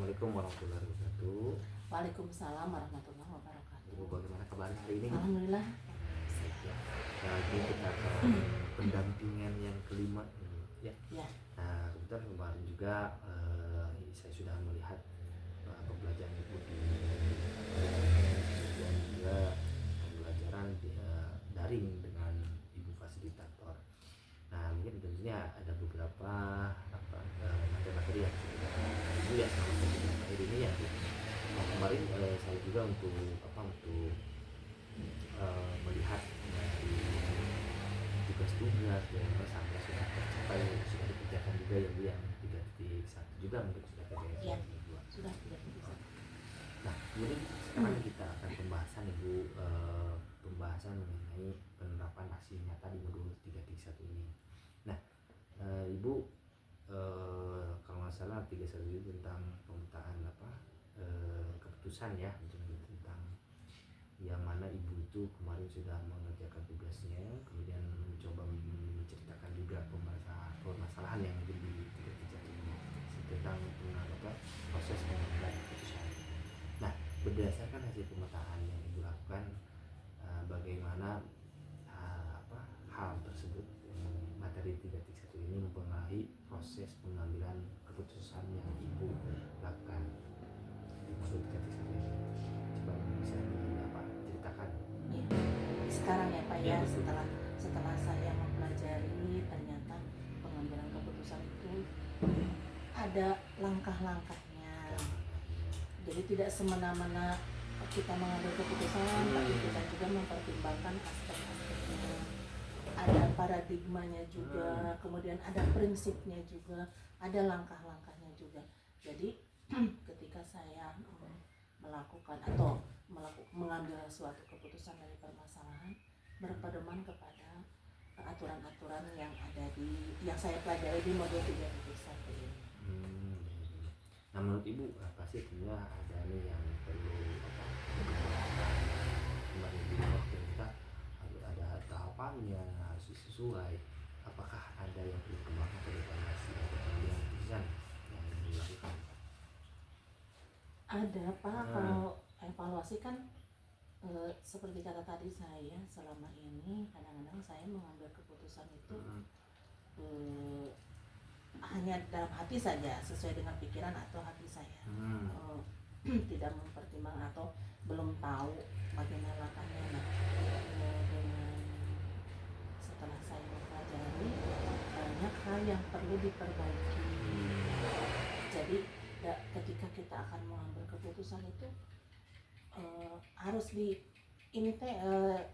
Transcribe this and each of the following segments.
Assalamualaikum warahmatullahi wabarakatuh. Waalaikumsalam warahmatullahi wabarakatuh. Ibu, bagaimana kabar hari ini? Alhamdulillah. Ya, lagi kita akan pendampingan yang kelima ini, ya. Ya. Nah, kebetulan kemarin juga saya sudah melihat pembelajaran Ibu di dan juga pembelajaran daring dengan Ibu fasilitator. Nah, mungkin tentunya ada beberapa materi-materi yang Ibu ya selama akhir ini ya. Nah, kemarin saya juga untuk melihat dari tugas-tugas dan sampai sudah tercapai, sudah dikerjakan juga ya Bu, yang 3.1 juga mungkin sudah kerjakan Ya, dua. sudah tidak bisa. Nah, kemudian sekarang kita akan pembahasan Ibu, pembahasan mengenai penerapan aksi nyata di modul 3.1 ini. Nah, Ibu, kalau nggak salah 3.1 itu tentang pemetaan keputusan ya, tentang yang mana Ibu itu kemarin sudah mengerjakan tugasnya, kemudian mencoba menceritakan juga permasalahan yang ada di 3.1 ini tentang proses pengambilan keputusan. Nah, berdasarkan hasil pemetaan yang Ibu lakukan, bagaimana hal tersebut, materi 3.1 ini mempengaruhi proses pengambilan keputusan yang Ibu lakukan di modul 3.1 ini. Coba bisa ceritakan. Ya. Sekarang ya Pak ya, Ya, betul. setelah saya mempelajari, ternyata pengambilan keputusan itu ada langkah-langkahnya. Jadi tidak semena-mena kita mengambil keputusan, tapi kita juga mempertimbangkan aspek-aspeknya. Ada paradigmanya juga, kemudian ada prinsipnya juga, ada langkah-langkahnya juga. Jadi ketika saya melakukan atau mengambil suatu keputusan dari permasalahan, berpedoman kepada aturan-aturan yang ada yang saya pelajari di modul 3.1 ini. Nah, menurut Ibu pasti punya ada nih yang perlu kembali kita harus ada tahapannya, harus sesuai. Apakah ada yang perlu dikembangkan atau evaluasi atau pengambilan keputusan yang dilakukan? Ada Pak, kalau evaluasi kan seperti kata tadi saya, selama ini kadang-kadang saya mengambil keputusan itu hanya dalam hati saja, sesuai dengan pikiran atau hati saya. Tidak mempertimbangkan atau belum tahu bagaimana langkahnya. Dengan setelah saya mempelajari, banyak hal yang perlu diperbaiki. Jadi ketika kita akan mengambil keputusan itu harus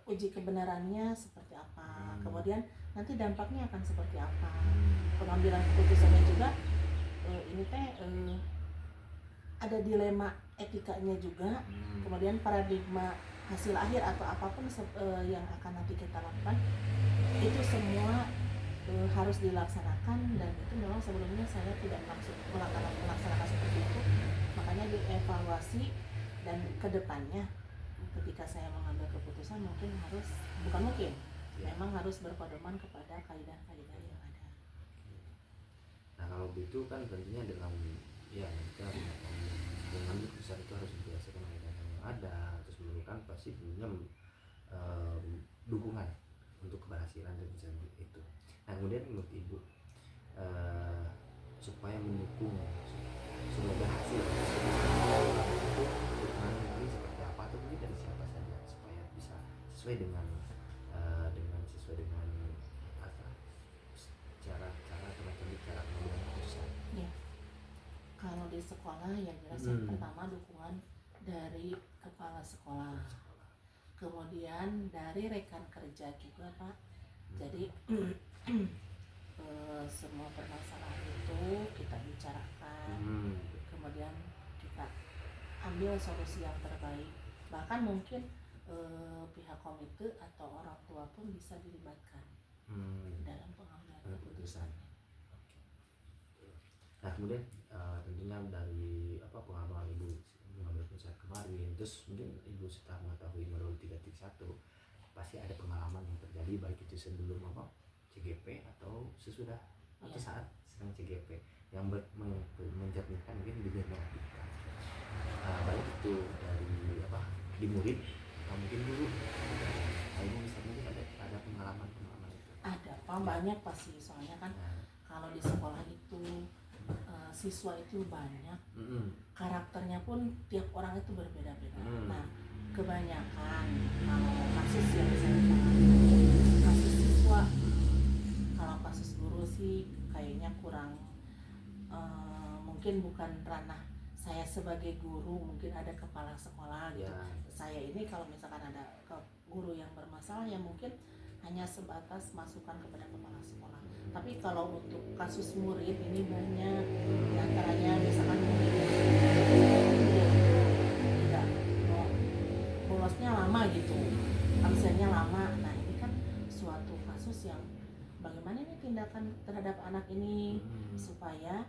uji kebenarannya seperti apa, kemudian nanti dampaknya akan seperti apa. Pengambilan keputusannya juga ada dilema etikanya juga, kemudian paradigma hasil akhir atau apapun yang akan nanti kita lakukan, itu semua harus dilaksanakan, dan itu memang sebelumnya saya tidak melaksanakan seperti itu. Makanya dievaluasi, dan kedepannya ketika saya mengambil keputusan memang harus berpedoman kepada kaidah-kaidah yang ada. Nah, kalau begitu kan tentunya dalam kita mengambil keputusan itu harus berdasarkan kaidah yang ada, terus memerlukan pasti punya dukungan untuk keberhasilan dan keputusan itu. Nah, kemudian menurut Ibu supaya mendukung sudah berhasil itu dukungan ini seperti apa, atau mungkin dari siapa saja supaya bisa sesuai dengan cara mengambil keputusan. Ya. Kalau di sekolah yang jelas yang pertama dukungan dari kepala sekolah, kemudian dari rekan kerja juga Pak. Jadi semua permasalahan itu kita bicarakan, kemudian kita ambil solusi yang terbaik. Bahkan mungkin pihak komite atau orang tua pun bisa dilibatkan dalam pengambilan keputusan. Nah, kemudian tentunya dari pengalaman Ibu mengambil keputusan kemarin, terus mungkin Ibu setelah mengetahui modul 3.1 pasti ada pengalaman yang terjadi, baik itu sebelum CGP atau sesudah atau saat sedang CGP, yang mencerminkan mungkin juga mengabdikan murid atau mungkin guru. Ibu bisa mungkin ada pengalaman itu. Ada Pak, banyak pasti, soalnya kan Nah, kalau di sekolah itu siswa itu banyak, mm-mm. karakternya pun tiap orang itu berbeda-beda. Hmm. Nah, kebanyakan kalau kasus yang saya tangani kasus siswa, kalau kasus guru sih kayaknya kurang, mungkin bukan ranah saya sebagai guru, mungkin ada kepala sekolah gitu. Ya. Saya ini kalau misalkan ada guru yang bermasalah ya mungkin hanya sebatas masukan kepada kepala sekolah. Tapi kalau untuk kasus murid ini banyak, antaranya misalkan murid yang tidak mau bolosnya lama gitu, absennya lama. Nah ini kan suatu kasus yang bagaimana ini tindakan terhadap anak ini supaya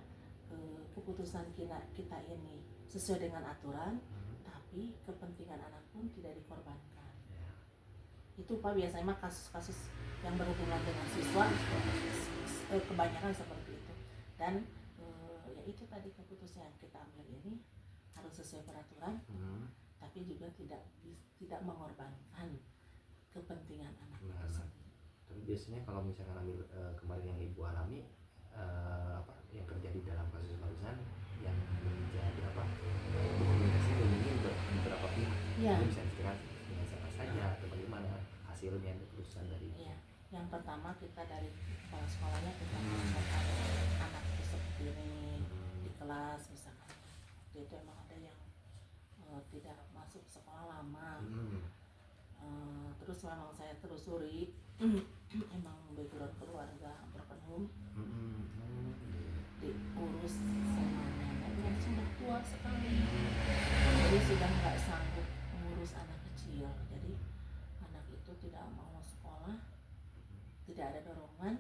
keputusan kita ini sesuai dengan aturan, tapi kepentingan anak pun tidak dikorbankan. Itu Pak biasanya mah kasus-kasus yang berhubungan dengan siswa, kebanyakan seperti itu. Dan ya itu tadi keputusan yang kita ambil ini harus sesuai peraturan, tapi juga tidak mengorbankan kepentingan anak tersebut. Tapi biasanya kalau misalkan ambil kemarin yang ibu alami, apa yang terjadi dalam kasus barusan yang menjadi komunikasi dengan beberapa pihak, Ya. Ibu bisa ceritakan dengan siapa saja atau bagaimana hasilnya keputusan dari Ya. Yang pertama kita dari kepala sekolahnya kita melaporkan anak itu seperti ini di kelas misalkan. Itu emang ada yang tidak masuk sekolah lama. Terus memang saya telusuri emang background keluarga broken home, diurus sama nenek yang sudah tua sekali, jadi sudah nggak sanggup mengurus anak kecil. Jadi anak itu tidak mau sekolah, tidak ada dorongan,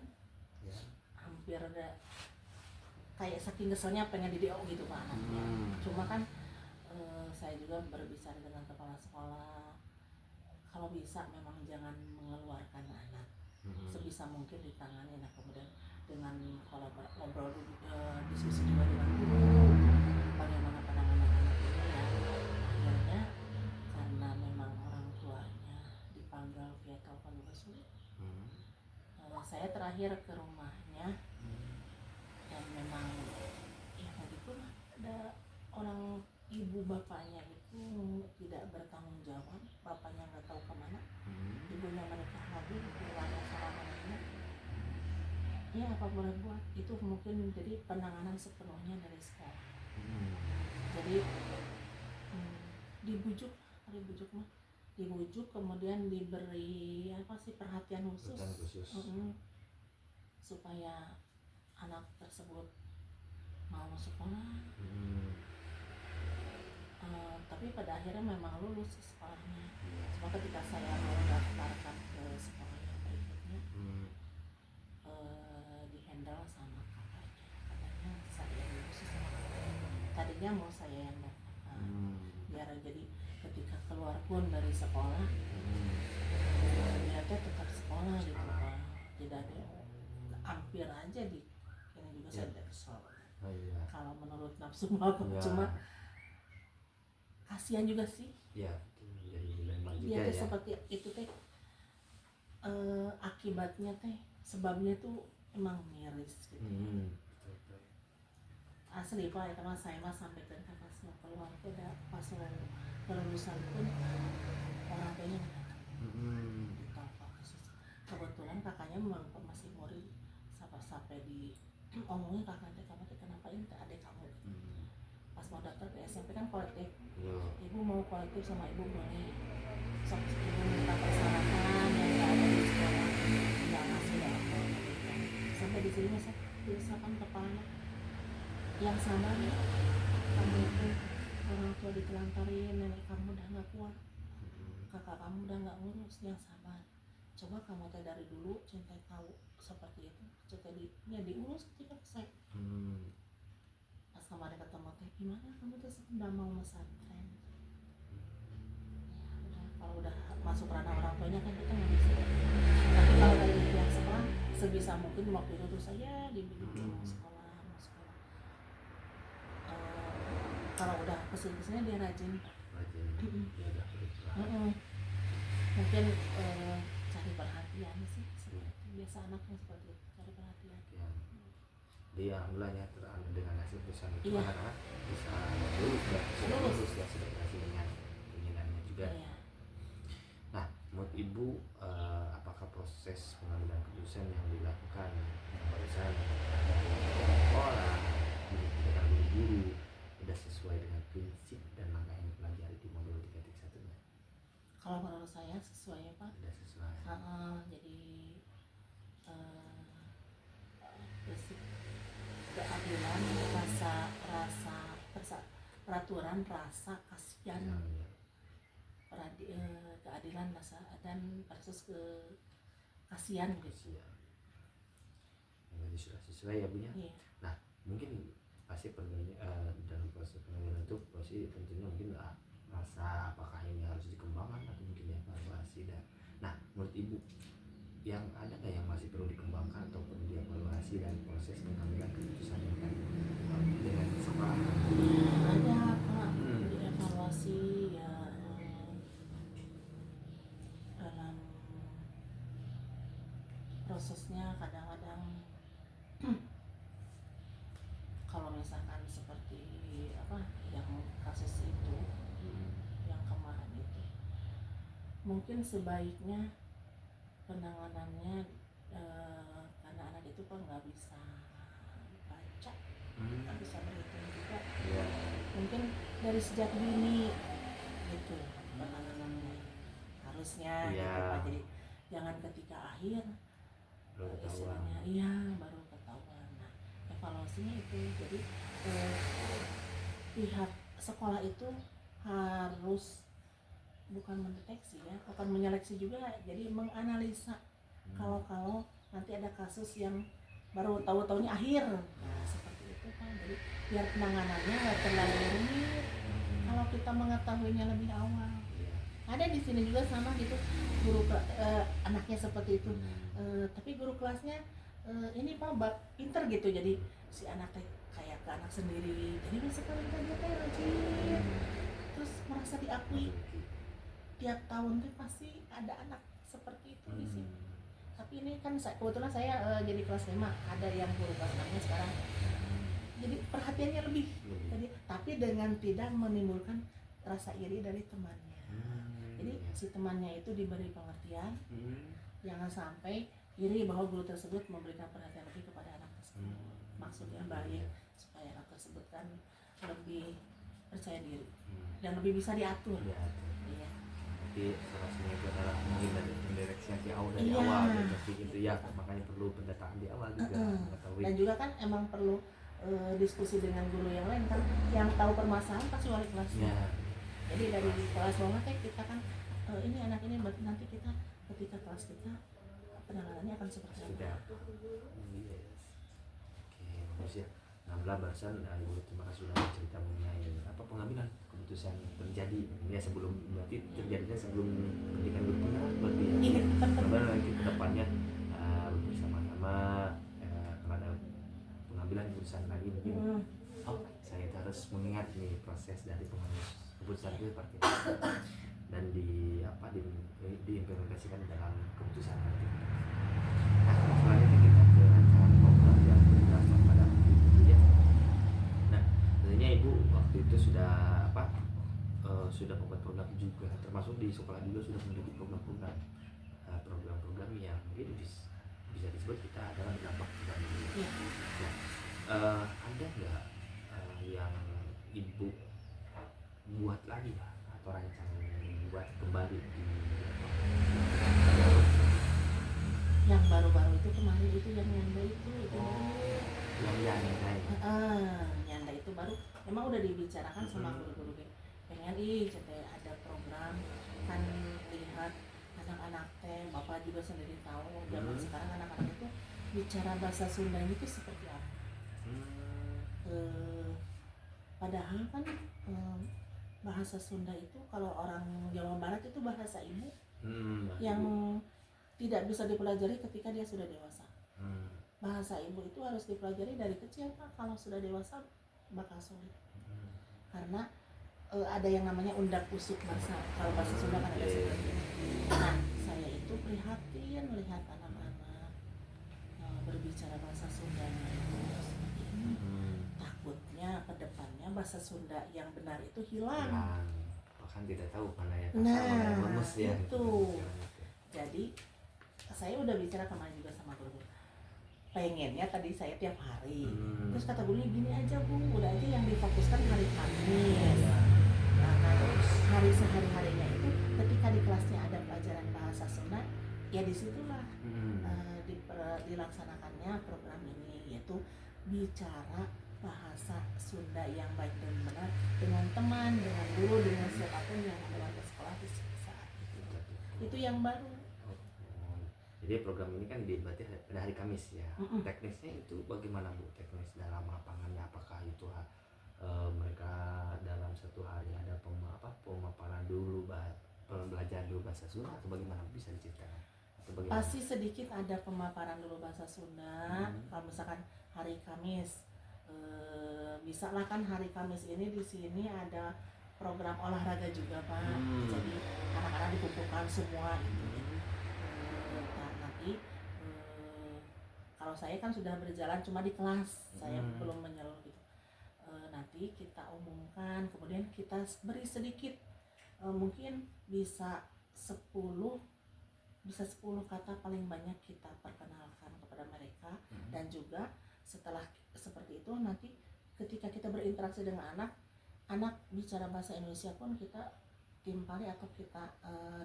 hampir ada kayak saking keselnya pengen di DO gitu Pak anaknya. Cuma kan saya juga berbicara dengan kepala sekolah, kalau bisa memang jangan mengeluarkan anak, sebisa mungkin ditangani. Nah kemudian dengan ngobrol diskusi juga dengan guru bagaimana penanganan anak ini ya. Akhirnya karena memang orang tuanya dipanggil via telepon juga sulit, saya terakhir ke rumahnya dan memang ya begitu lah, ada orang ibu bapaknya itu tidak bertanggung jawab, bapaknya nggak tahu kemana, ibunya menikah lagi, keluarnya sama anaknya. Ya apa boleh buat, itu mungkin menjadi penanganan sepenuhnya dari sekolah. Jadi dibujuk kemudian diberi perhatian khusus. Supaya anak tersebut mau sekolah. Tapi pada akhirnya memang lulus sekolahnya. Cuma ketika saya mau daftarkan ke sekolah yang berikutnya, dihandle sama kakaknya saya yang khusus sama kakaknya. Tadinya mau saya yang daftarkan, biar jadi ketika keluar pun dari sekolah, niatnya tetap sekolah gitu Pak. Tidak ada hampir aja di ini juga saya tidak kesal. Kalau menurut nafsu apa cuma kasihan juga sih. Ya, jadi dilema juga Dia ya. seperti itu teh, akibatnya teh sebabnya tuh emang miris gitu. Asli Pak, itu mah saya mah sampai ke pas mau keluar teh pas kelulusan pun orang tuanya nggak datang. Kebetulan kakaknya memang masih murid, sampai di omongin kakaknya, kamu kenapa ini adik kamu. Pas mau daftar ke SMP kan kolektif, ibu mau kolektif sama ibu boleh, ibu minta persyaratan yang nggak ada di sekolah, nggak ngasih apa. Sampai di sini saya tulisan kepala yang sabar ya, kamu itu orang tua ditelantarin, nenek kamu udah nggak kuat, kakak kamu udah nggak ngurus, yang sabar. Coba kamu teh dari dulu cintai tahu seperti itu, cintai diurus ketika saya. Pas kemarin ketemu teh, gimana kamu tuh udah mau pesantren? Ya udah, kalau udah masuk ranah orang tuanya kan kita nggak bisa. Tapi kalau dari pihak sekolah, sebisa mungkin waktu itu tuh saya dibimbing mau sekolah. Kalau udah kesini dia rajin. Ya udah Mungkin cari perhatian sih seperti biasa anaknya seperti itu, cari perhatian. Ya. Jadi alhamdulillah ya dengan hasil perusahaan itu Iya. anak-anak bisa lulus ya, sudah berhasil dengan keinginannya juga. Iya. Nah, menurut Ibu apakah proses pengambilan keputusan yang dilakukan barusan orang dengan guru-guru sudah sesuai dengan prinsip dan langkah yang dipelajari di modul 3.1-nya? Kalau menurut saya sesuai ya Pak. Sudah sesuai. Jadi prinsip keadilan, peraturan, rasa kasihan, keadilan, rasa dan versus ke kasihan gitu. Jadi sudah sesuai ya Bu ya. Iya. Nah, mungkin pasti dalam proses pengambilan itu pasti tentunya mungkin rasa apakah ini harus dikembangkan atau mungkin evaluasi. Dan nah, menurut Ibu yang ada nggak yang masih perlu dikembangkan ataupun dievaluasi dari proses pengambilan keputusan ini kan dengan sekolah? Ada Pak, dievaluasi ya dalam prosesnya. Kadang-kadang kalau misalkan seperti apa yang kasus itu yang kemarin itu, mungkin sebaiknya penanganannya karena anak itu kan nggak bisa baca, nggak bisa berhitung juga, mungkin dari sejak dini gitu penanganannya harusnya gitu Pak. Jadi jangan ketika akhir istilahnya baru ketahuan. Nah, evaluasinya itu jadi pihak sekolah itu harus bukan mendeteksi ya, bukan menyeleksi juga, jadi menganalisa kalau nanti ada kasus yang baru tahu-taunya akhir. Nah, seperti itu Pak. Jadi biar penanganannya nggak terlalu rumit kalau kita mengetahuinya lebih awal. Ada di sini juga sama gitu, guru anaknya seperti itu, tapi guru kelasnya ini Pak pinter gitu, jadi si anak kayak ke anak sendiri, jadi bisa dia rajin, terus merasa diakui. Tiap tahun tuh pasti ada anak seperti itu di sini. Tapi ini kan kebetulan saya jadi kelas 5, ada yang guru kelas 6-nya sekarang. Jadi perhatiannya lebih. Jadi, tapi dengan tidak menimbulkan rasa iri dari temannya. Jadi si temannya itu diberi pengertian, jangan sampai iri bahwa guru tersebut memberikan perhatian lebih kepada anak tersebut. Maksudnya baik supaya anak tersebut kan lebih percaya diri dan lebih bisa diatur. Iya. Jadi salah satunya itu adalah mungkin dari pendireksian di awal dari awal gitu ya, makanya perlu pendataan di awal juga mengetahui. Dan juga kan emang perlu diskusi dengan guru yang lain kan, yang tahu permasalahan pasti wali kelasnya. Jadi dari kelas bawah kita kan ini anak ini nanti kita ketika kelas kita penanganannya akan seperti apa. Oke, bagus ya. Alhamdulillah barusan Ibu terima kasih sudah cerita mengenai apa pengambilan keputusan terjadi ya sebelum berarti terjadinya sebelum pendidikan bertengah berarti ya. Sebenarnya nanti ke depannya bersama-sama kalau ada pengambilan keputusan lagi mungkin saya harus mengingat nih proses dari pengambilan keputusan itu seperti apa dan diimplementasikan dalam keputusan nanti. Nah, selanjutnya kita ke rancangan program yang berdasarkan pada itu ya. Nah, tentunya Ibu waktu itu sudah sudah membuat program juga, termasuk di sekolah juga sudah memiliki program-program yang mungkin bisa disebut kita adalah berdampak program ini. Nah, ada nggak yang Ibu buat lagi atau rancangan buat kembali di yang baru-baru itu kemarin itu yang nyanda itu nyanda itu baru memang udah dibicarakan sama guru-guru pengen ada program kan, lihat anak-anak bapak juga sendiri tahu zaman sekarang anak-anak itu bicara bahasa Sunda itu seperti apa. Padahal kan bahasa Sunda itu kalau orang Jawa Barat itu bahasa ibu yang tidak bisa dipelajari ketika dia sudah dewasa. Bahasa ibu itu harus dipelajari dari kecil Pak, kalau sudah dewasa bakal sulit. Karena ada yang namanya undak usuk bahasa, kalau bahasa Sunda kan ada seperti itu. Nah, saya itu prihatin melihat anak-anak berbicara bahasa Sundanya itu seperti ini. Takutnya ke depannya bahasa Sunda yang benar itu hilang. Bahkan tidak tahu mana yang kasar, mana yang lemes ya. Itu. Jadi saya udah bicara kemarin juga sama guru. Pengennya tadi saya tiap hari. Terus kata gurunya gini aja Bu, udah aja yang difokuskan hari Kamis. Nah, kalau hari sehari-harinya itu ketika di kelasnya ada pelajaran bahasa Sunda, ya disitulah dilaksanakannya program ini, yaitu bicara bahasa Sunda yang baik dan benar dengan teman, dengan guru, dengan siapapun yang ada di sekolah di saat itu. Itu yang baru. Jadi program ini kan berarti pada hari Kamis ya. Teknisnya itu bagaimana Bu? Teknis dalam lapangannya, apakah itu mereka dalam satu hari ada pemaparan dulu, pembelajaran dulu bahasa Sunda, atau bagaimana, bisa diceritakan? Pasti sedikit ada pemaparan dulu bahasa Sunda. Kalau misalkan hari Kamis, misalnya kan hari Kamis ini di sini ada program olahraga juga Pak. Jadi anak-anak dikumpulkan semua gitu. Nanti kalau saya kan sudah berjalan cuma di kelas, saya belum menyeluruh gitu. Nanti kita umumkan, kemudian kita beri sedikit, mungkin bisa 10 kata paling banyak kita perkenalkan kepada mereka. Dan juga setelah seperti itu nanti ketika kita berinteraksi dengan anak bicara bahasa Indonesia pun kita timpali atau kita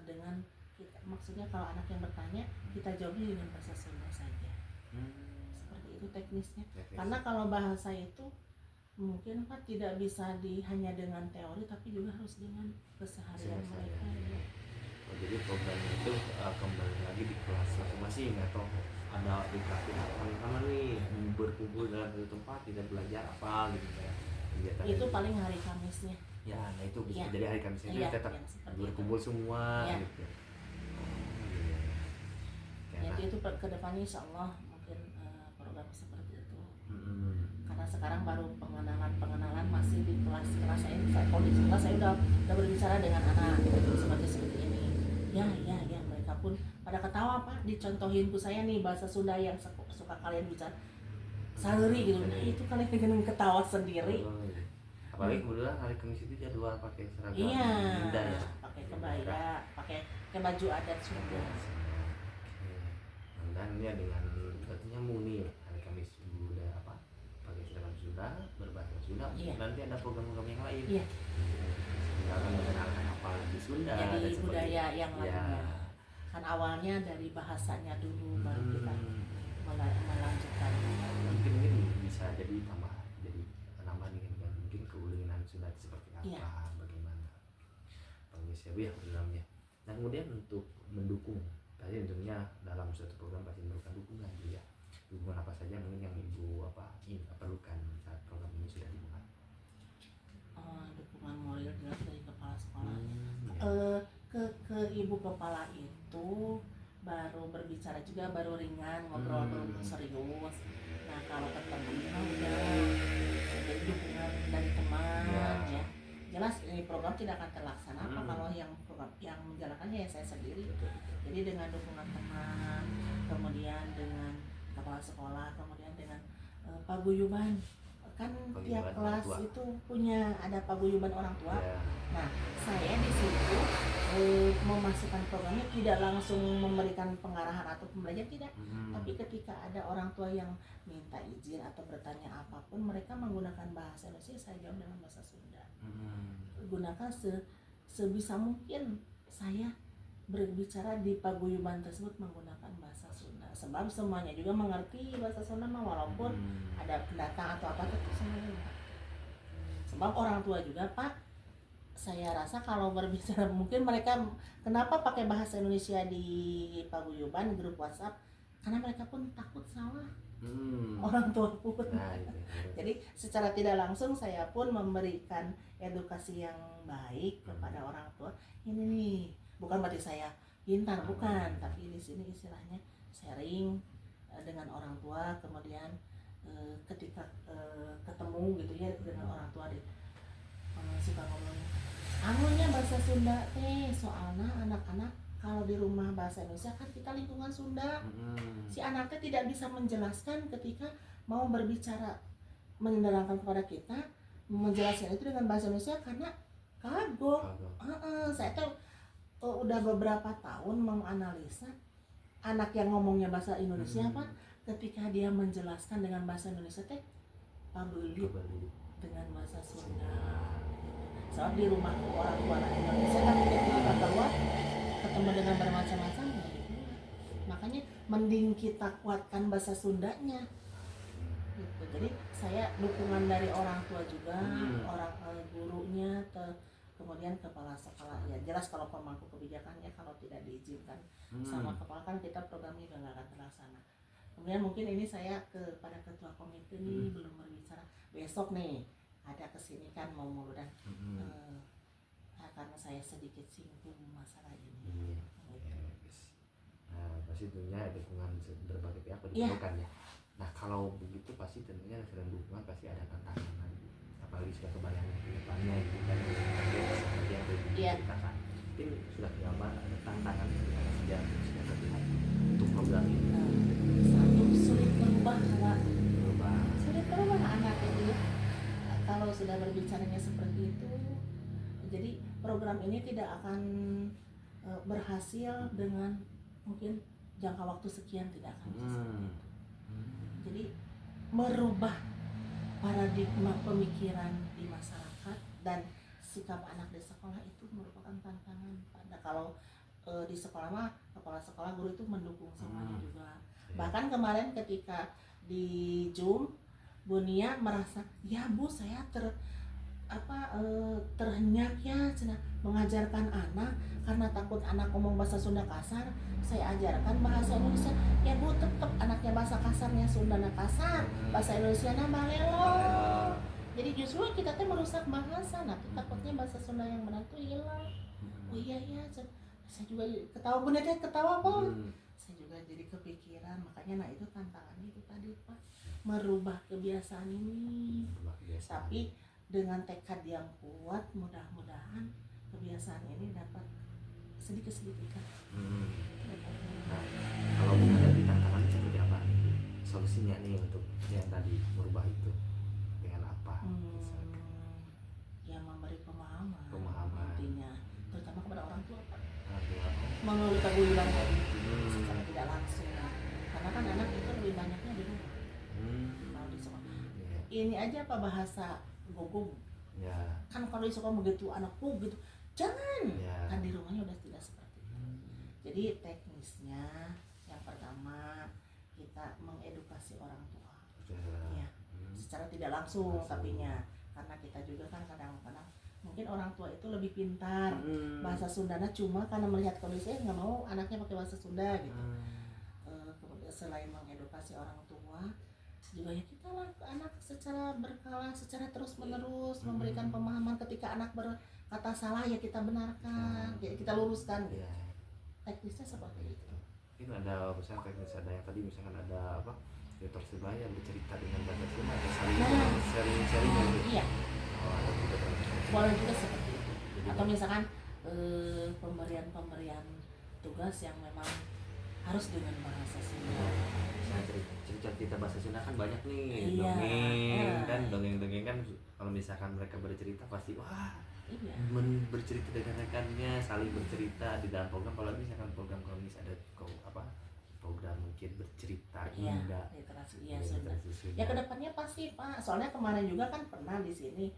dengan kita, maksudnya kalau anak yang bertanya kita jawabnya dengan bahasa Sunda saja. Seperti itu teknisnya. Karena kalau bahasa itu mungkin Pak tidak bisa hanya dengan teori, tapi juga harus dengan keseharian mereka ya. Jadi program itu kembali lagi di kelas masing-masing, atau ada aplikasi teman-teman nih berkumpul dalam satu tempat tidak belajar apa gitu ya. Itu paling hari Kamisnya. Ya, nah itu bisa Ya. jadi hari Kamisnya Ya, tetap berkumpul itu semua ya. gitu. Jadi itu ke depannya insya Allah mungkin program seperti itu. Karena sekarang baru pengenalan masih di kelas saya. Kalau di kelas saya udah berbicara dengan anak seperti ini. Ya mereka pun pada ketawa Pak, dicontohinku saya nih bahasa Sunda yang suka kalian bicara saluri gitu. Nah itu kalian dengan ketawa sendiri. Apalagi kemudian hari Kamis itu jadwal pakai seragam Sunda ya, pakai kebaya, pakai baju adat Sunda. Dan ya dengan artinya muni hari Kamis udah pakai seragam Sunda, berbahasa Sunda. Nanti ada program-program yang lain. Iya. Misalkan mengenalkan apa di Sunda. Jadi budaya yang lainnya. Kan awalnya dari bahasanya dulu baru kita melanjutkan. Mungkin bisa jadi tambah nih mungkin keulingan Sunda seperti apa, bagaimana Indonesia ya programnya. Nah kemudian untuk mendukung, tadi tentunya dalam suatu program pasti memerlukan dukungan juga. Dukungan apa saja mungkin yang Ibu perlukan saat program ini sudah dimulai? Dukungan moral jelas dari kepala sekolah. Ke ibu kepala itu baru berbicara juga, baru ringan ngobrol, baru serius. Nah kalau ketemu udah jadi dukungan dari teman ya. Jelas ini program tidak akan terlaksana kalau yang menjalankannya ya saya sendiri. Jadi dengan dukungan teman, kemudian dengan kepala sekolah, kemudian dengan paguyuban. Kan tiap kelas itu punya ada paguyuban orang tua. Nah saya di situ memasukkan programnya tidak langsung memberikan pengarahan atau pembelajaran, tidak. Tapi ketika ada orang tua yang minta izin atau bertanya apapun, mereka menggunakan bahasa Indonesia, saya jawab dengan bahasa Sunda. Gunakan sebisa mungkin saya berbicara di paguyuban tersebut menggunakan bahasa Sunda. Sebab semuanya juga mengerti bahasa Sunda walaupun ada pendatang atau apa tetap semuanya. Sebab orang tua juga Pak, saya rasa kalau berbicara mungkin mereka kenapa pakai bahasa Indonesia di paguyuban grup WhatsApp, karena mereka pun takut salah. Orang tua pun. Jadi secara tidak langsung saya pun memberikan edukasi yang baik kepada orang tua. Ini nih, bukan berarti saya pintar, bukan, tapi di sini istilahnya sharing dengan orang tua, kemudian ketika ketemu gitu ya dengan orang tua suka ngomong bahasa Sunda teh soalnya anak-anak kalau di rumah bahasa Indonesia kan kita lingkungan Sunda. Si anaknya tidak bisa menjelaskan ketika mau berbicara menerangkan kepada kita menjelaskan itu dengan bahasa Indonesia karena kagok. Saya tuh udah beberapa tahun menganalisa anak yang ngomongnya bahasa Indonesia apa ketika dia menjelaskan dengan bahasa Indonesia teh pabelit dengan bahasa Sunda. Soal di rumah orang tua anak Indonesia kan ketika keluar ketemu dengan bermacam-macam ya gitu. Makanya mending kita kuatkan bahasa Sundanya gitu. Jadi saya dukungan dari orang tua juga, orang gurunya, kemudian kepala sekolah. Ya jelas kalau pemangku kebijakannya kalau tidak diizinkan sama kepala kan kita programnya juga nggak akan terlaksana. Kemudian mungkin ini saya kepada ketua komite nih belum berbicara. Besok nih ada kesini kan mau dan karena saya sedikit singgung masalah ini. Nah, pasti tentunya dukungan berbagai pihak diperlukan ya. Nah kalau begitu pasti tentunya selain dukungan pasti ada tantangan, apalagi sudah kebayangan ke depannya gitu kan seperti yang diceritakan. Mungkin sudah berapa ada tantangan saja sudah terlihat untuk program ini. Satu, sulit berubah anak itu kalau sudah berbicaranya seperti itu. Jadi program ini tidak akan berhasil dengan mungkin jangka waktu sekian, tidak akan bisa seperti itu. Jadi merubah paradigma pemikiran di masyarakat dan sikap anak di sekolah itu merupakan tantangan. Pada kalau di sekolah mah kepala sekolah guru itu mendukung semuanya juga. Bahkan kemarin ketika di Zoom Bu Nia merasa ya Bu saya terhenyak ya mengajarkan anak karena takut anak ngomong bahasa Sunda kasar, saya ajarkan bahasa Indonesia. Ya Bu, tetap anaknya bahasa kasarnya Sundana kasar, bahasa Indonesianya balelo. Jadi justru kita tuh merusak bahasa, nah takutnya bahasa Sunda yang benar tuh hilang. Oh iya ya, saya juga ketawa Bu Nia ketawa Pak. Saya juga jadi kepikiran, makanya nah itu tantangannya itu tadi Pak, merubah kebiasaan ini. Tapi dengan tekad yang kuat, mudah-mudahan kebiasaan ini dapat sedikit-sedikit kan. Nah, kalau menghadapi tantangan seperti apa solusinya nih untuk yang tadi merubah itu dengan apa? Ya memberi pemahaman intinya, terutama kepada orang tua Pak. Melalui paguyuban tadi secara tidak langsung, karena kan anak itu lebih banyaknya di rumah. Kalau di sekolah ini aja apa bahasa gogong kan kalau di sekolah begitu anakku gitu jangan kan di rumahnya udah tidak seperti itu. Jadi teknisnya yang pertama kita mengedukasi orang tua ya secara tidak langsung tapinya, karena kita juga kan kadang-kadang mungkin orang tua itu lebih pintar bahasa Sundana cuma karena melihat kondisi nggak mau anaknya pakai bahasa Sunda gitu. Kemudian selain mengedukasi orang tua juga ya kita lah ke anak secara berkala, secara terus menerus memberikan pemahaman. Ketika anak berkata salah ya kita benarkan, ya kita luruskan gitu. Teknisnya seperti itu. Ini ada misalnya teknis ada yang tadi misalkan ada apa ya Persebaya bercerita dengan bahasa Sunda ada sharing gitu. Iya. Boleh juga seperti itu. Atau misalkan pemberian tugas yang memang harus dengan bahasa Sunda. Cerita bahasa Sunda kan banyak nih, dongeng kan kalau misalkan mereka bercerita pasti wah bercerita dengan rekannya, saling bercerita di dalam program. Kalau misalkan program kronis ada program mungkin bercerita Sunda, literasi Sunda. Ya kedepannya pasti Pak, soalnya kemarin juga kan pernah di sini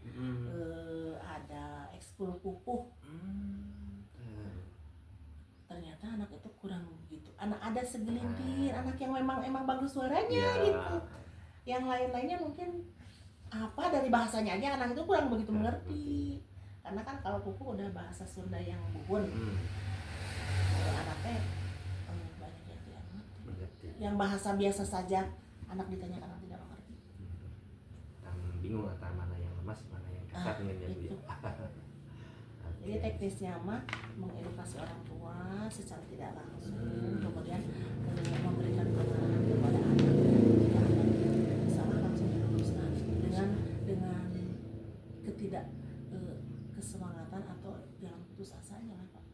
ada ekskul pupuh. Ternyata anak itu kurang begitu. Anak ada segelintir anak yang emang bagus suaranya gitu. Yang lain-lainnya mungkin apa dari bahasanya aja anak itu kurang begitu mengerti. Karena kan kalau pupu udah bahasa Sunda yang bubun. Anaknya banyak yang tidak mengerti. Yang bahasa biasa saja anak ditanyakan anak tidak mengerti. Bingung antara mana yang lemas, mana yang kasar gitu. Jadi teknisnya mah mengedukasi orang tua secara tidak langsung, kemudian memberikan pengarahan kepada anak jika anak salah langsung diluruskan dengan ketidak kesemangatan atau dalam putus asa jangan Pak.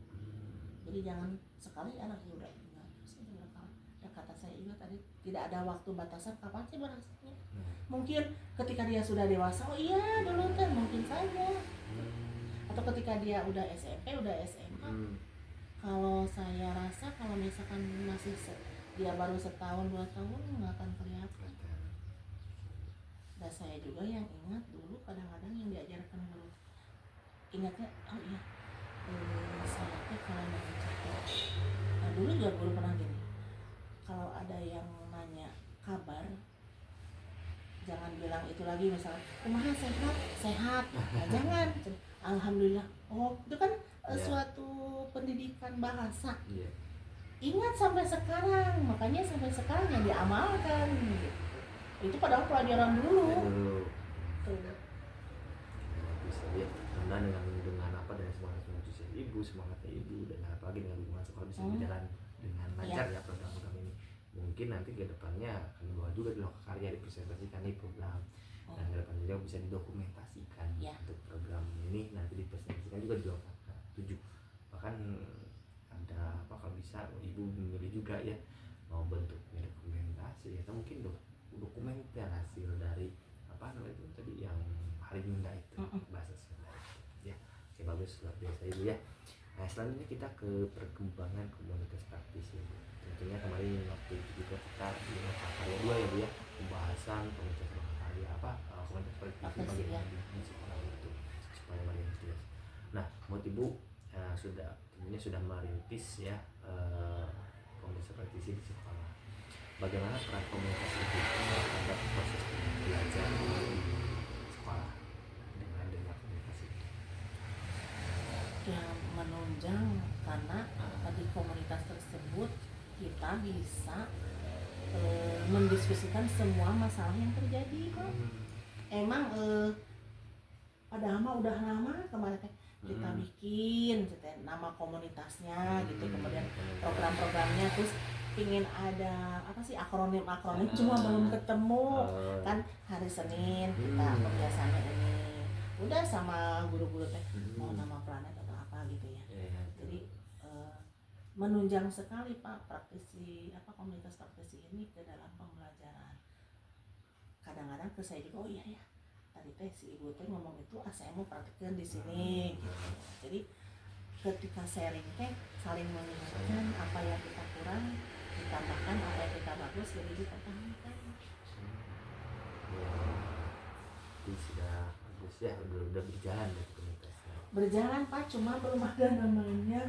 Jadi jangan sekali anaknya udah ingat terus aja berkala. Dan kata saya juga tadi tidak ada waktu batasan kapan sih berhasilnya. Mungkin ketika dia sudah dewasa, oh iya dulu kan mungkin saja. Atau ketika dia udah SMP, udah SMA. Kalau saya rasa kalau misalkan masih dia baru setahun 2 tahun nggak akan kelihatan. Dan saya juga yang ingat dulu kadang-kadang yang diajarkan guru, ingatnya oh iya saya tuh kalau mau mencatat, nah dulu juga guru pernah gini, kalau ada yang nanya kabar jangan bilang itu lagi, misalnya kumaha sehat nah, jangan alhamdulillah. Oh itu kan suatu pendidikan bahasa. Ingat sampai sekarang, makanya sampai sekarang yang diamalkan gitu. Itu padahal pelajaran dulu. Bisa ya, karena dengan apa, dengan semangat menuju ibu, semangatnya ibu, dan apalagi dengan hubungan sekolah bisa berjalan dengan lancar ya program-program ini. Mungkin nanti ke depannya akan dibawa juga di Lokakarya, dipresentasikan di program, dan ke depannya juga bisa didokumentasikan untuk program ini, nanti dipresentasikan juga di Lokakarya 7. Bahkan ada apa, kalau bisa ibu memilih juga ya mau bentuknya dokumentasi atau mungkin dokumenter hasil dari apa namanya itu tadi yang hari Sunda itu, bahasa Sunda ya. Oke, bagus, luar biasa ibu ya. Nah selanjutnya kita ke perkembangan komunitas praktis ya Bu. Tentunya kemarin waktu itu juga kita di Lokakarya 2 ya Bu ya, pembahasan komunitas Lokakarya apa, komunitas praktis bagaimana di sekolah itu supaya makin jelas. Nah menurut ibu tentunya sudah merintis ya komunitas praktisi di sekolah. Bagaimana peran komunitas itu terhadap proses belajar di sekolah dengan komunitas itu? Ya menunjang, karena di komunitas tersebut kita bisa mendiskusikan semua masalah yang terjadi Pak. Emang padahal mah udah lama kemarin kita bikin nama komunitasnya gitu, kemudian program-programnya, terus ingin ada apa sih akronim cuma belum ketemu kan. Hari Senin kita pembiasaannya ini udah sama guru-guru teh mau nama planet atau apa gitu ya. Jadi menunjang sekali Pak praktisi apa komunitas praktisi ini ke dalam pembelajaran. Kadang-kadang ke saya juga, oh iya ya tadi teh si ibu teh ngomong itu saya mau praktikkan di sini gitu. Jadi ketika sharing teh saling mengingatkan apa yang kita kurang, ditambahkan apa yang kita bagus, jadi dipertahankan. Jadi sudah bagus ya, udah berjalan ya komunitasnya. Berjalan Pak, cuma belum ada namanya.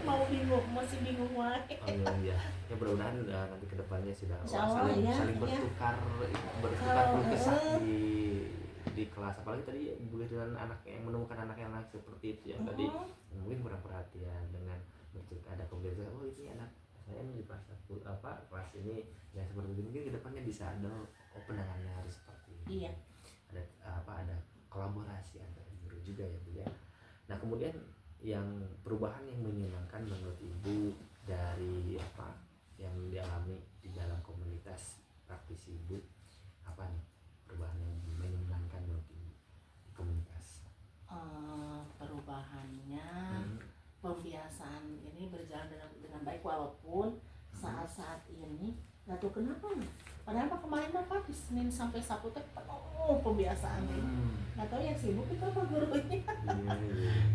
Mau bingung, masih bingung wae. Oh iya, ya mudah-mudahan nanti kedepannya sudah saling bertukar kesan di kelas, apalagi tadi boleh dengan anak yang menemukan anak yang lain seperti itu yang tadi mungkin kurang perhatian dengan ada komunitas, oh ini anak saya di kelas kelas ini yang seperti ini, mungkin kedepannya bisa ada penanganannya harus seperti ini. Iya. Ada kolaborasi antara guru juga ya Bu ya. Nah kemudian yang perubahan yang menyenangkan menurut ibu dari apa yang dialami di dalam komunitas praktisi ibu, apa nih perubahan yang menyenangkan menurut ibu di komunitas? Perubahannya pembiasaan ini berjalan dengan baik, walaupun saat-saat ini nggak tahu kenapa nih. Padahal Pak kemarin Pak di Senin sampai Sabtu teh penuh pembiasaan ini. Nggak tahu yang sibuk itu apa gurunya.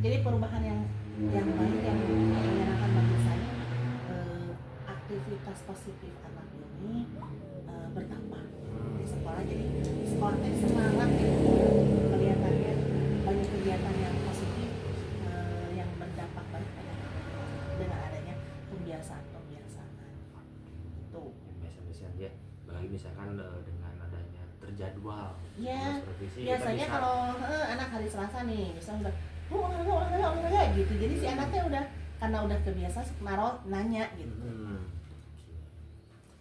Jadi perubahan yang baik yang menyenangkan bagi saya, aktivitas positif anak ini bertambah di sekolah. Jadi sekolah teh semangat gitu. Kelihatannya banyak kegiatan yang positif yang berdampak baik pada anak dengan adanya pembiasaan itu. Biasa-biasa ya. Apalagi misalkan dengan adanya terjadwal ya, biasanya kalau anak hari Selasa nih misalnya udah olahraga gitu, jadi si anaknya udah karena udah kebiasa naruh nanya gitu.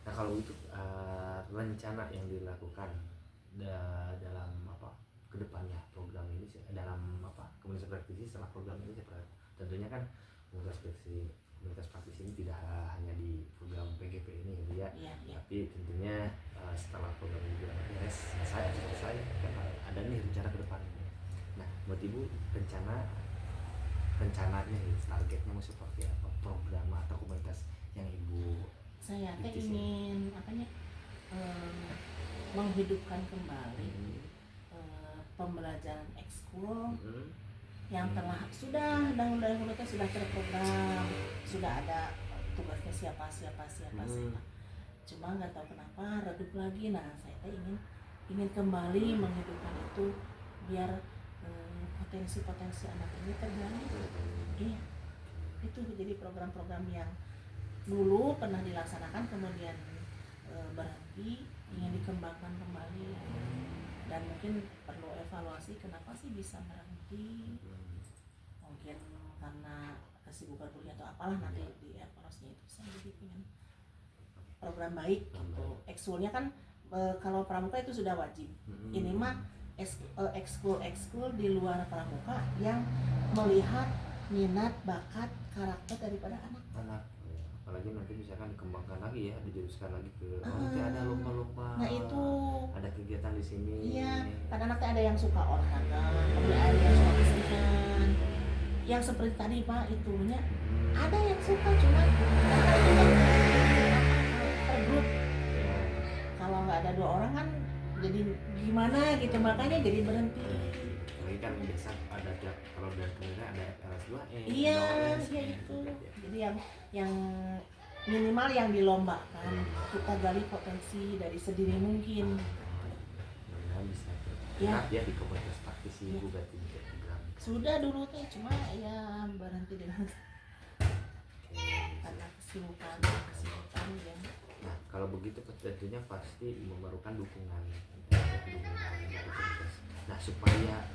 Nah kalau itu rencana yang dilakukan dalam apa kedepannya program ini dalam apa komunitas praktisi setelah program ini tentunya kan komunitas praktisi ini tidak hanya di program PGP ini ya, tapi tentunya setelah program ini selesai ada nih rencana ke depannya. Nah buat ibu rencana rencananya ya, targetnya mau seperti apa, program atau komunitas yang ibu Saya teh rintis ya? ingin menghidupkan kembali pembelajaran ekskul yang telah sudah dahulu teh sudah terprogram, sudah ada tugasnya siapa. Cuma nggak tahu kenapa redup lagi. Nah, saya teh ingin kembali menghidupkan itu biar potensi anak ini tergali. Iya, itu jadi program-program yang dulu pernah dilaksanakan kemudian berhenti, ingin dikembangkan kembali, dan mungkin perlu evaluasi kenapa sih bisa berhenti. Mungkin karena kesibukan kuliah atau apalah, nanti di evaluasinya itu. Saya jadi pengen program baik gitu. Ekskulnya kan kalau pramuka itu sudah wajib. Ini mah ekskul di luar pramuka yang melihat minat, bakat, karakter daripada anak. Apalagi nanti misalkan dikembangkan lagi ya, dijuruskan lagi ke nanti ada lomba-lomba. Nah itu ada kegiatan di sini. Iya, kan anaknya ada yang suka olahraga, kemudian ada yang suka kesenian. Yang seperti tadi Pak itunya ada yang suka, cuma per grup. Kalau nggak ada 2 orang kan jadi gimana gitu, makanya jadi berhenti. Lagi kan biasa ada tiap kalau dari kemudian ada FLS 2E. Iya itu. Jadi yang minimal yang dilombakan, kita gali potensi dari sedini mungkin. Mudah-mudahan bisa Ya. ya di komunitas praktisi ibu berarti bisa program. Sudah dulu teh, cuma ya berhenti dengan karena kesibukan ya. Nah, kalau begitu tentunya pasti memerlukan dukungan dari komunitas. Nah, supaya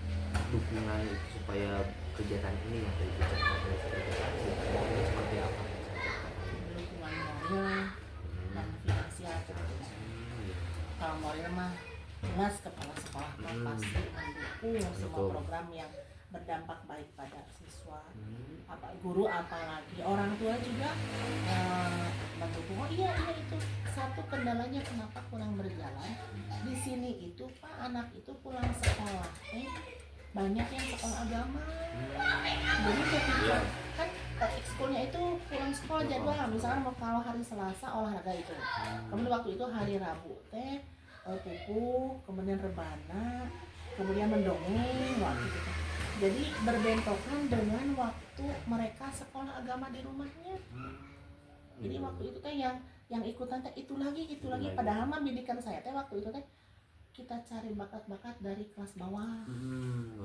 dukungan itu, supaya kegiatan ini yang dari kegiatan ini seperti apa? Dukungan moral dan finansial gitu. Kalau moral mah jelas kepala sekolah pasti mendukung semua program yang berdampak baik pada siswa, guru, apalagi orang tua juga mendukung. Oh iya itu satu kendalanya kenapa kurang berjalan di sini itu Pak, anak itu pulang sekolah banyak yang sekolah agama. Jadi ketika kan ekskulnya itu pulang sekolah jadwal, misalnya kalau hari Selasa olahraga itu, kemudian waktu itu hari Rabu pupu, kemudian rebana, kemudian mendongeng waktu itu. Jadi berbentrokan dengan waktu mereka sekolah agama di rumahnya. Jadi waktu itu yang ikutan itu lagi. Padahal mah bidikan saya waktu itu kita cari bakat-bakat dari kelas bawah.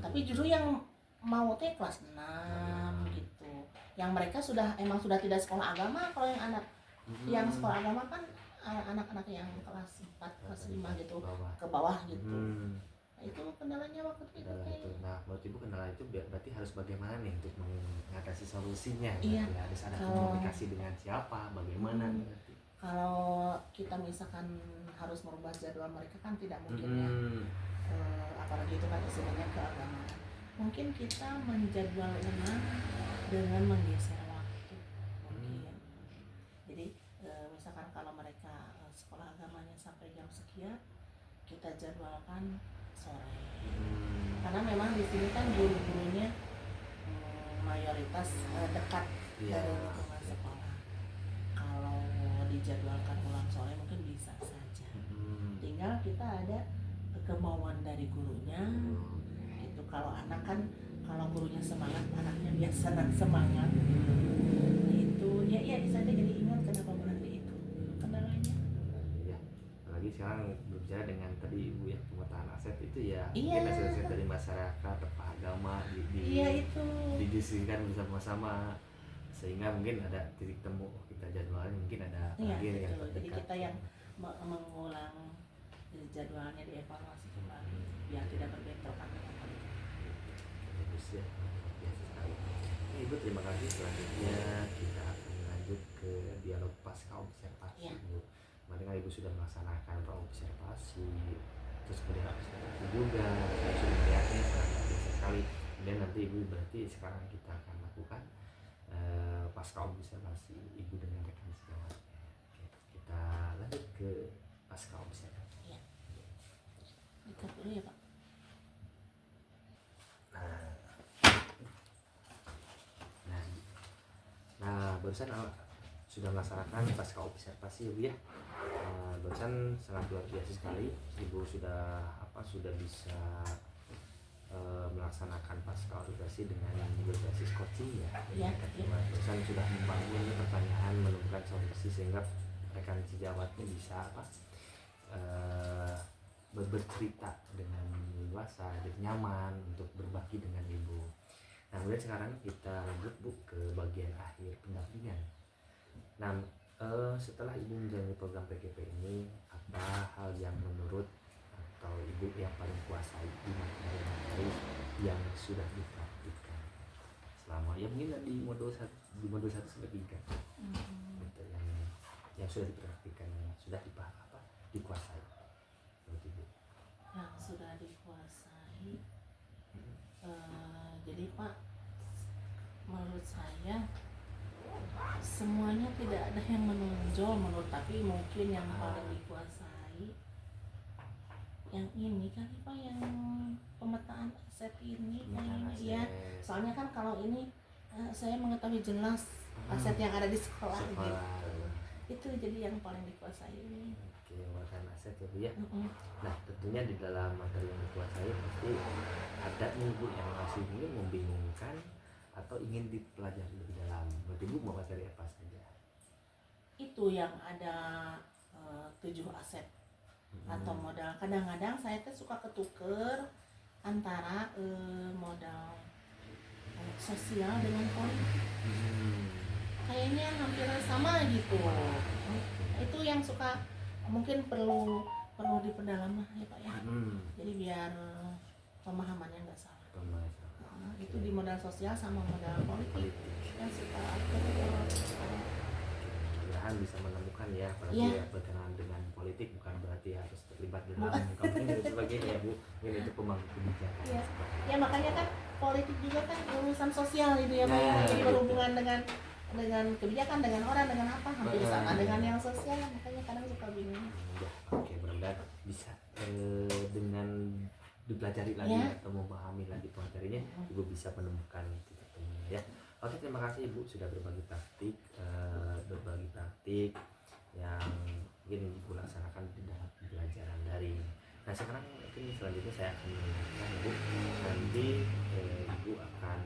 Tapi justru yang mau kelas 6 gitu. Yang mereka emang sudah tidak sekolah agama. Kalau yang anak yang sekolah agama kan anak-anak yang kelas 4, kelas 5 gitu ke bawah gitu. Nah, itu kendalanya waktu itu. Nah, menurut ibu kendala itu berarti harus bagaimana nih untuk mengatasi solusinya? Iya. Harus ada komunikasi dengan siapa, bagaimana nanti? Kalau kita misalkan harus merubah jadwal mereka kan tidak mungkin ya. Apalagi itu kan istilahnya keagamaan. Mungkin kita menjadwal ulang dengan menggeser waktu mungkin. Jadi misalkan kalau mereka sekolah agamanya sampai jam sekian, kita jadwalkan sore. Karena memang di sini kan guru-gurunya mayoritas dekat dari lingkungan sekolah. Kalau dijadwalkan ulang sore mungkin bisa saja. Tinggal kita ada kemauan dari gurunya. Itu kalau anak kan, kalau gurunya semangat, anaknya biasa semangat. Itu ya bisa aja jadi ingat kenapa berhenti itu kendalanya. Ya, apalagi sekarang berbicara dengan tadi ibu ya, pemetaan aset itu ya, Iya. mungkin aset dari masyarakat, tokoh agama itu didiskusikan bersama-sama, sehingga mungkin ada titik temu kita jadwalnya, mungkin ada lagi yang terdekat. Jadi kita yang mengulang jadwalnya, dievaluasi kembali biar tidak berbentrokan dengan mereka. Bagus ya, biasa sekali. Ibu terima kasih. Selanjutnya kita akan lanjut ke dialog pasca observasi. Kemarin kan ibu sudah melaksanakan observasi, terus kemudian observasi juga, saya sudah melihatnya sangat biasa sekali. Kemudian nanti ibu berarti sekarang kita akan lakukan pasca observasi ibu dengan rekan sejawatnya. Kita lanjut ke pasca observasi. Ya. Dekat dulu ya Pak. barusan sudah melaksanakan pasca observasi ya Bu ya. Barusan sangat luar biasa sekali, Ibu sudah bisa melaksanakan pasca observasi dengan berbasis coaching ya. Ya, Barusan sudah membangun pertanyaan, menemukan solusi sehingga rekan sejawatnya bisa bercerita dengan leluasa dan nyaman untuk berbagi dengan Ibu. Nah, kemudian sekarang kita lanjut Bu ke bagian akhir pendampingan. Nah, setelah Ibu menjalani program PGP ini, apa hal yang menurut atau Ibu yang paling kuasai di materi yang sudah dipraktikkan selama ya mungkin di modul 1 sampai 3 gitu, yang sudah dipraktikkan, yang sudah dikuasai menurut Ibu? Yang sudah dikuasai, jadi Pak, menurut saya semuanya tidak ada yang menonjol tapi mungkin yang paling dikuasai yang ini kan Pak, yang pemetaan aset ini kayaknya ya. Soalnya kan kalau ini saya mengetahui jelas aset yang ada di sekolah gitu. Itu jadi yang paling dikuasai ini. Oke, pemetaan aset ya Bu ya. Nah, tentunya di dalam materi yang dikuasai pasti ada nih Bu yang masih membingungkan atau ingin dipelajari lebih dalam. Berarti Bu mau materi apa saja? Itu yang ada 7 aset atau modal. Kadang-kadang saya tuh suka ketuker antara modal sosial dengan politik. Kayaknya hampir sama gitu. Itu yang suka mungkin perlu diperdalam lah ya Pak ya. Jadi biar pemahamannya nggak salah. Itu di modal sosial sama modal politik yang suka mudah-mudahan bisa menemukan ya, apalagi ya berkenaan dengan politik bukan berarti harus terlibat dalam kampanye dan sebagainya ya Bu. Ini itu pemangku kebijakan. Ya makanya kan politik juga kan urusan sosial itu ya Pak ya. Jadi berhubungan dengan kebijakan, dengan orang, dengan apa hampir sama dengan yang sosial, makanya kadang suka bingung. Oke, mudah-mudahan bisa dengan dipelajari lagi atau memahami lagi materinya, Ibu bisa menemukan titik temunya ya. Oke, terima kasih Ibu sudah berbagi praktik yang mungkin Ibu laksanakan di dalam pembelajaran daring. Nah, sekarang mungkin selanjutnya saya akan menanyakan Ibu, nanti Ibu akan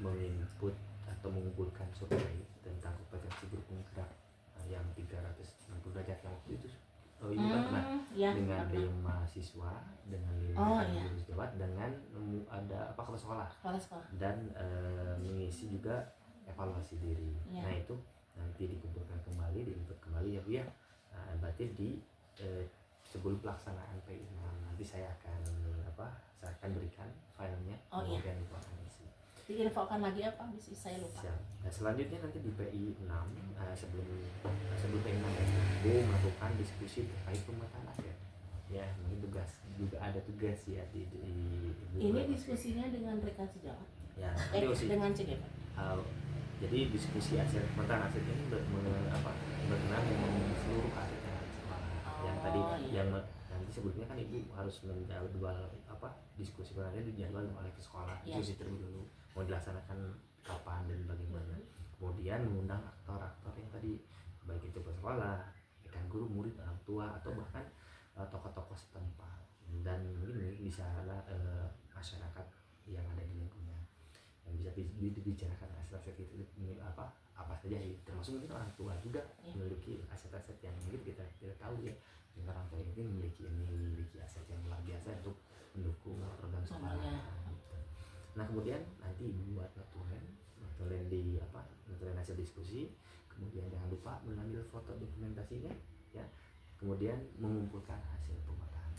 menginput atau mengumpulkan survei tentang kompetensi guru penggerak yang 360 derajat yang waktu itu Ibu kan pernah dengan 5 siswa, dengan 5 guru sejawat, dengan ada kepala sekolah dan mengisi juga evaluasi diri. Nah, itu nanti dikumpulkan kembali, diinput kembali ya Bu ya. Berarti di sebelum pelaksanaan PI6 nanti saya akan berikan filenya, kemudian Ibu akan isi. Diinfokan lagi apa? Bisa saya lupa. Nah, selanjutnya nanti di PI6 sebelum PI6 Ibu melakukan diskusi terkait pemetaan aset. Ya, ini tugas juga ada tugas ya di ini diskusinya dengan rekan sejawat. Ya, dengan CGP. Jadi diskusi aset pemetaan aset ini berkenaan dengan seluruh aset yang ada di sekolah. Yang tadi yang nanti sebelumnya kan Ibu harus menjadwal diskusi pemetaan di jadwal oleh ke sekolah. Diskusi terlebih dulu mau dilaksanakan kapan dan bagaimana. Kemudian mengundang aktor-aktor yang tadi baik itu sekolah, rekan guru, murid, orang tua atau bahkan tokoh-tokoh setempat, dan mungkin bisa masyarakat yang ada di lingkungan yang bisa dibicarakan aset-aset itu apa saja ya, termasuk mungkin orang tua juga memiliki aset-aset yang mungkin kita tidak tahu ya. Orang tua mungkin memiliki aset yang luar biasa untuk mendukung program sekolah. Nah, kemudian nanti Ibu buat notulen notulen hasil diskusi, kemudian jangan lupa mengambil foto dokumentasinya ya, kemudian mengumpulkan hasil pemetaan.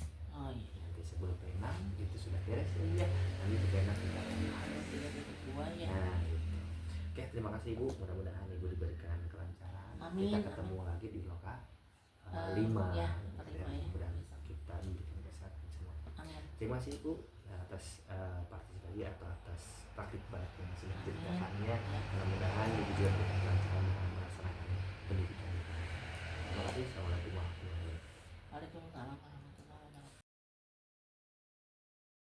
Nanti sebelum P6 itu sudah beres ya. Nanti P6 kita akan Oke, terima kasih Ibu, mudah-mudahan Ibu diberikan kelancaran. Amin. Kita ketemu lagi di loka 5 ya. Mudah-mudahan kita diberikan kesehatan semua. Amin. Terima kasih Ibu atas partisipasi atau atas praktik baik yang sudah diceritakannya. Mudah-mudahan Ibu juga diberikan kelancaran dalam melaksanakan pendidikan. Terima kasih. Assalamualaikum warahmatullahi wabarakatuh. Waalaikumsalam.